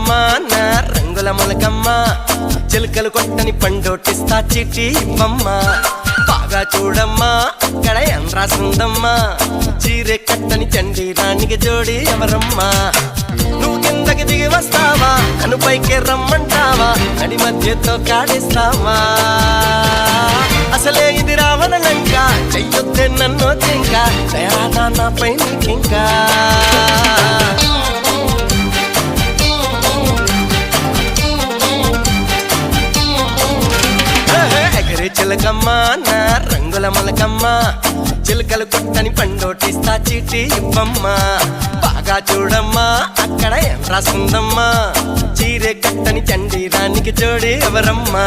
చిలకమ్మ నా రంగుల మొలకమ్మ చిలకలు కొట్టని పండోటిస్తా చీటీ ఇవ్వమ్మ బాగా చూడమ్మా అక్కడ ఏం రాసుందమ్మా చీరె కట్టని చండి రాణికి జోడి ఎవరమ్మా నువ్వు కిందకి దిగి వస్తావా నన్ను పైకి రమ్మంటావా నడి మధ్యతో కాడిస్తావా అసలే ఇది రావణ లంక చెయ్యొద్దే నన్ను జింక దయానా నాపై నీకింకా ఎగరే చిలకమ్మ నా రంగుల మొలకమ్మ చిలకలు కొట్టని పండోటిస్తా చీటీ ఇవ్వమ్మ బాగా చూడమ్మా అక్కడ ఏం రాసుందమ్మా చీరే కట్టని చండి రానికి జోడి ఎవరమ్మా